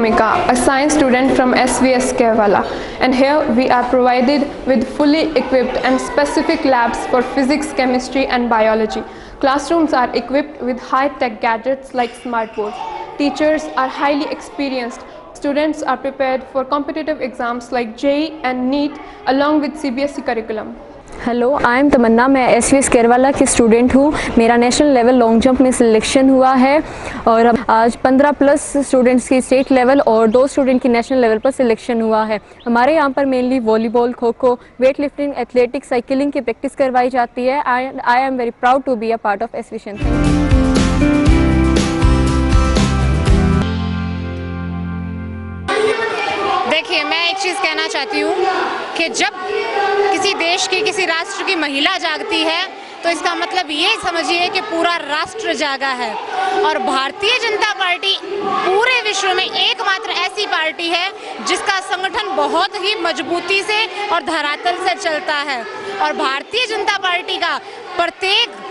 Bhumika, a science student from SVS Kerala, and here we are provided with fully equipped and specific labs for physics, chemistry and biology. Classrooms are equipped with high-tech gadgets like smartboards. Teachers are highly experienced. Students are prepared for competitive exams like JEE and NEET along with CBSE curriculum. Hello, I am Tamanna. मैं SVS Kerwala की student हूँ। मेरा national level long jump में selection हुआ है और आज 15+ students की स्टेट लेवल और 2 स्टूडेंट की नेशनल लेवल पर सिलेक्शन हुआ है। हमारे यहाँ पर mainly volleyball, kho kho, weight lifting, athletics, cycling की प्रैक्टिस करवाई जाती है। I am very proud to be a part of association. देखिए, मैं एक चीज़ कहना चाहती हूँ कि जब किसी देश की, किसी राष्ट्र की महिला जागती है तो इसका मतलब ये समझिए कि पूरा राष्ट्र जागा है। और भारतीय जनता पार्टी पूरे विश्व में एकमात्र ऐसी पार्टी है जिसका संगठन बहुत ही मजबूती से और धरातल से चलता है। और भारतीय जनता पार्टी का प्रत्येक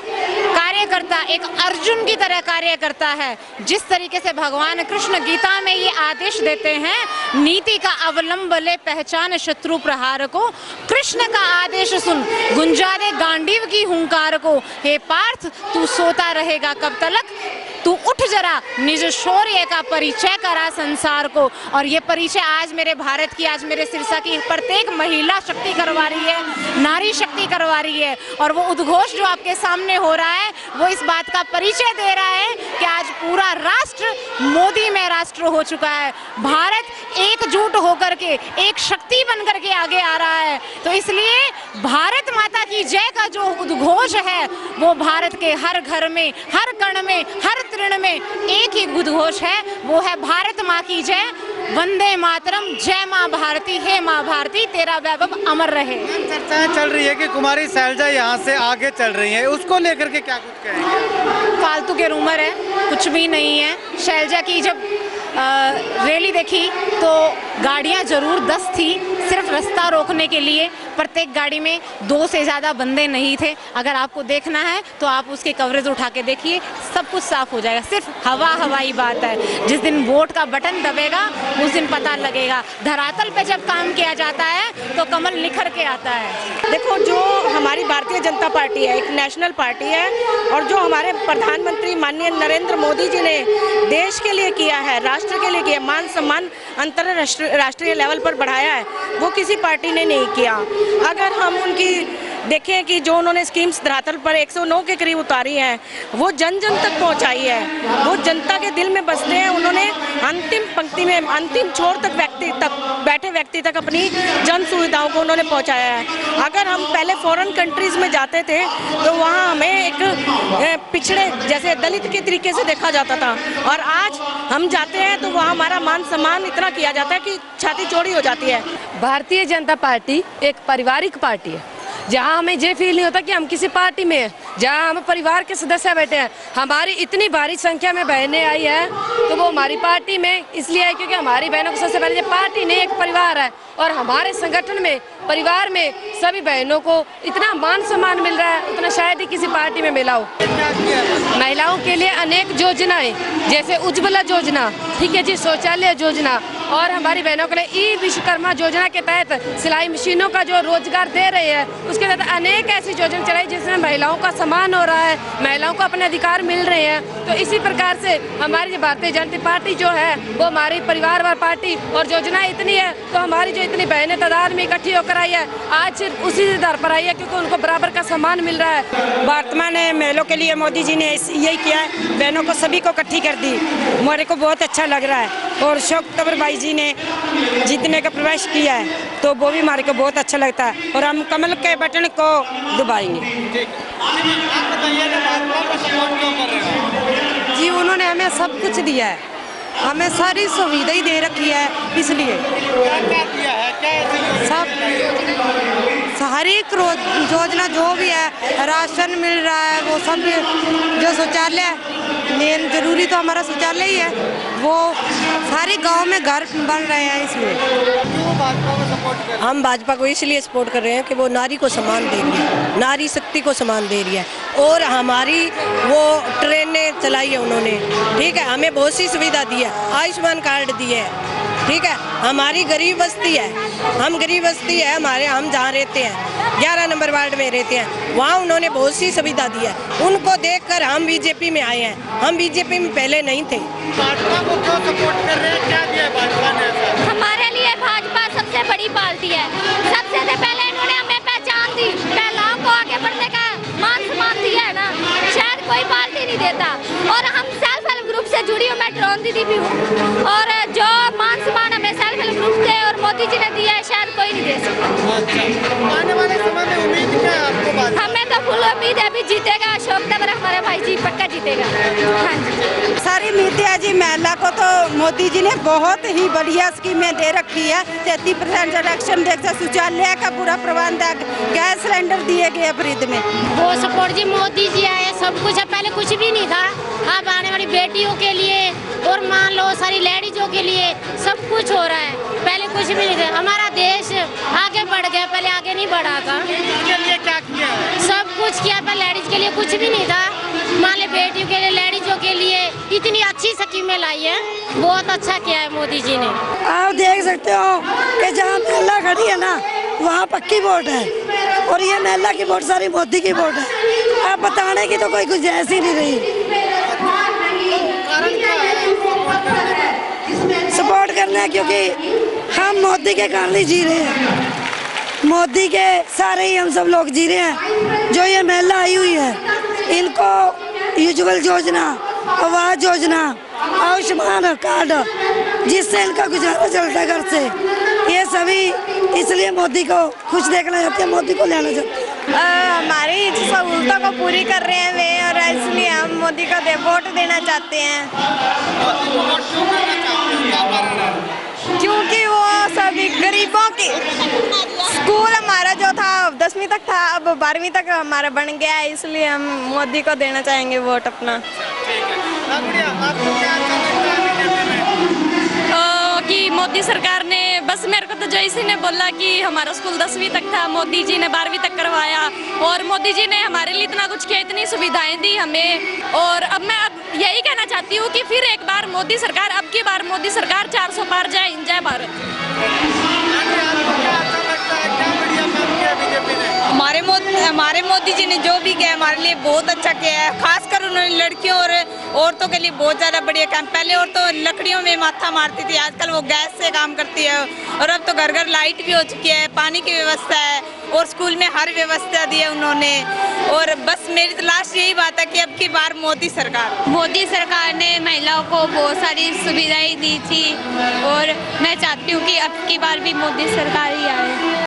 कार्यकर्ता एक अर्जुन की तरह कार्य करता है। जिस तरीके से भगवान कृष्ण गीता में ये आदेश देते हैं, नीति का अवलंब ले पहचान शत्रु प्रहार को, कृष्ण का आदेश सुन गुंजा दे गांडीव की हुंकार को। हे पार्थ, तू सोता रहेगा कब तलक, तू उठ जरा निज शौर्य का परिचय करा संसार को। और ये परिचय आज मेरे भारत की, आज मेरे सिरसा की प्रत्येक महिला शक्ति करवा रही है, नारी शक्ति करवा रही है। और वो उद्घोष जो आपके सामने हो रहा है वो इस बात का परिचय दे रहा है कि आज पूरा राष्ट्र मोदी में राष्ट्र हो चुका है। भारत एकजुट होकर के एक शक्ति बनकर के आगे आ रहा है। तो इसलिए भारत माता की जय का जो उद्घोष है वो भारत के हर घर में, हर कण में, हर तृण में एक ही उद्घोष है, वो है भारत माँ की जय, वंदे मातरम, जय माँ भारती, हे माँ भारती, तेरा वैभव अमर रहे। चर्चाएं चल रही है कि कुमारी शैलजा यहाँ से आगे चल रही है, उसको लेकर के क्या कुछ कहेंगे? फालतू के रूमर है, कुछ भी नहीं है। शैलजा की जब रैली देखी तो गाड़ियां जरूर 10 थी, सिर्फ रास्ता रोकने के लिए। प्रत्येक गाड़ी में 2 से ज़्यादा बंदे नहीं थे। अगर आपको देखना है तो आप उसके कवरेज उठा के देखिए, सब कुछ साफ हो जाएगा। सिर्फ हवाई बात है। जिस दिन वोट का बटन दबेगा उस दिन पता लगेगा। धरातल पे जब काम किया जाता है तो कमल निखर के आता है। देखो, जो हमारी भारतीय जनता पार्टी है एक नेशनल पार्टी है, और जो हमारे प्रधानमंत्री माननीय नरेंद्र मोदी जी ने देश के लिए किया है, राष्ट्र के लिए किया, मान सम्मान अंतर्राष्ट्रीय लेवल पर बढ़ाया है, वो किसी पार्टी ने नहीं किया। अगर हम उनकी देखें कि जो उन्होंने स्कीम्स धरातल पर 109 के करीब उतारी हैं, वो जन जन तक पहुंचाई है, वो जनता के दिल में बसते हैं। उन्होंने अंतिम पंक्ति में, अंतिम छोर तक बैठे व्यक्ति तक अपनी जन सुविधाओं को उन्होंने पहुंचाया है। अगर हम पहले फॉरेन कंट्रीज़ में जाते थे तो वहाँ हमें एक पिछड़े जैसे दलित के तरीके से देखा जाता था, और आज हम जाते हैं तो वहाँ हमारा मान सम्मान इतना किया जाता है कि छाती चौड़ी हो जाती है। भारतीय जनता पार्टी एक पारिवारिक पार्टी है, जहाँ हमें ये फील नहीं होता कि हम किसी पार्टी में हैं, जहाँ हम परिवार के सदस्य बैठे हैं। हमारी इतनी भारी संख्या में बहनें आई हैं तो वो हमारी पार्टी में इसलिए है क्योंकि हमारी बहनों को सबसे पहले पार्टी नहीं, एक परिवार है। और हमारे संगठन में, परिवार में सभी बहनों को इतना मान सम्मान मिल रहा है, उतना शायद ही किसी पार्टी में मिला हो। महिलाओं के लिए अनेक योजनाएं, जैसे उज्ज्वला योजना, ठीक है जी, शौचालय योजना, और हमारी बहनों के लिए ई विश्वकर्मा योजना के तहत सिलाई मशीनों का जो रोजगार दे रहे हैं, उसके तहत अनेक ऐसी योजना चलाई जिसमें महिलाओं का सम्मान हो रहा है, महिलाओं को अपने अधिकार मिल रहे हैं। तो इसी प्रकार से हमारी भारतीय जनता पार्टी जो है वो हमारी परिवारवार पार्टी, और योजना इतनी है तो हमारी जो इतनी बहनें तादाद में इकट्ठी होकर आई है, आज सिर्फ उसी आधार पर आई है क्योंकि उनको बराबर का सम्मान मिल रहा है। वर्तमान महिलाओं के लिए मोदी जी ने यही किया है, बहनों को सभी को इकट्ठी कर दी, मेरे को बहुत अच्छा लग रहा है। और अशोक तंवर भाई जी ने जीतने का प्रयास किया है तो वो भी हमारे को बहुत अच्छा लगता है, और हम कमल के बटन को दबाएंगे। जी, उन्होंने हमें सब कुछ दिया है, हमें सारी सुविधाएं दे रखी है, इसलिए क्या दिया है, क्या सब हर एक योजना जो भी है, राशन मिल रहा है, वो सब, जो शौचालय मेन जरूरी तो हमारा शौचालय ही है, वो सारे गांव में घर बन रहे हैं। इसलिए हम भाजपा को इसलिए सपोर्ट कर रहे हैं कि वो नारी को सम्मान दे रही है, नारी शक्ति को सम्मान दे रही है, और हमारी वो ट्रेनें चलाई है उन्होंने, ठीक है, हमें बहुत सी सुविधा दी है, आयुष्मान कार्ड दिए है, ठीक है, हमारी गरीब बस्ती है, हम गरीब बस्ती है हमारे, हम जहाँ रहते हैं 11 नंबर वार्ड में रहते हैं, वहाँ उन्होंने बहुत सी सुविधा दी है, उनको देखकर हम बीजेपी में आए हैं, हम बीजेपी में पहले नहीं थे। भाजपा को क्यों सपोर्ट कर रहे हैं, क्या दिया भाजपा ने? हमारे लिए भाजपा सबसे बड़ी पार्टी है, सबसे पहले इन्होंने हमें पहचान दी, महिलाओं को आगे बढ़ने का मान सम्मान दिया है ना, शायद कोई पार्टी नहीं देता, और हम सेल्फ हेल्प ग्रुप से जुड़ी हूँ, मैं ड्रोन दीदी भी हूँ, और जो मान सम्मान हमें सेल्फ हेल्प ग्रुप से और मोदी जी ने दिया है शायद कोई नहीं दे सकता। आने वाले समय में उम्मीद क्या है आपको? हमें तो फुल उम्मीद है, अभी जीतेगा अशोक नगर हमारे भाई जी, पक्का जीतेगा। हाँ जी, सारी उम्मीद है जी। महिला को तो मोदी जी ने बहुत ही बढ़िया स्कीमें दे रखी है, 33% आरक्षण देकर शौचालय का पूरा प्रबंध है, गैस सिलेंडर दिए गए फ्री में। वो सपोर्ट जी मोदी जी आए, सब कुछ है, पहले कुछ भी नहीं था, अब आने वाली बेटियों के लिए और मान लो सारी लेडीजों के लिए सब कुछ हो रहा है, पहले कुछ भी नहीं था। हमारा देश आगे बढ़ गया, पहले आगे नहीं बढ़ा था। इसके लिए क्या किया? सब कुछ किया, पर लेडीज के लिए कुछ भी नहीं था, मान लो बेटियों के लिए, लेडीजों के लिए इतनी अच्छी स्कीमें लाई है, बहुत अच्छा किया है मोदी जी ने। आप देख सकते हो कि जहाँ महिला खड़ी है ना, वहाँ पक्की वोट है, और ये महिला की वोट सारी मोदी की वोट है। आप बताने की तो कोई गुंजाइश ही नहीं रही। सपोर्ट करना है क्योंकि हम मोदी के कारण ही जी रहे हैं, मोदी के सारे ही हम सब लोग जी रहे हैं। जो ये महिला आई हुई है, इनको उज्ज्वल योजना, आवास योजना, आयुष्मान कार्ड, जिससे इनका गुजारा चलता है घर से, ये सभी इसलिए मोदी को खुश देखना चाहते हैं, मोदी को लेना चाहते हैं। हमारी सहूलतों को पूरी कर रहे हैं वे, और इसलिए हम मोदी को वोट देना चाहते हैं, क्योंकि वो सभी गरीबों की स्कूल हमारा जो था 10वीं तक था, अब 12वीं तक हमारा बन गया है, इसलिए हम मोदी को देना चाहेंगे वोट अपना। कि मोदी सरकार ने, बस मेरे को तो जो इसी ने बोला कि हमारा स्कूल 10वीं तक था, मोदी जी ने 12वीं तक करवाया, और मोदी जी ने हमारे लिए इतना कुछ किया, इतनी सुविधाएं दी हमें, और अब मैं यही कहना चाहती हूँ कि फिर एक बार मोदी सरकार, अब की बार मोदी सरकार 400 पार जाए, जय भारत। हमारे मोदी जी ने जो भी किया हमारे लिए बहुत अच्छा किया है, खासकर उन्होंने लड़कियों और औरतों के लिए बहुत ज़्यादा बढ़िया काम। पहले औरतों लकड़ियों में माथा मारती थी, आजकल वो गैस से काम करती है, और अब तो घर घर लाइट भी हो चुकी है, पानी की व्यवस्था है, और स्कूल में हर व्यवस्था दी है उन्होंने। और बस मेरी तो लास्ट यही बात है कि अब की बार मोदी सरकार ने महिलाओं को बहुत सारी सुविधाएं दी थी, और मैं चाहती हूँ कि अब की बार भी मोदी सरकार ही आए।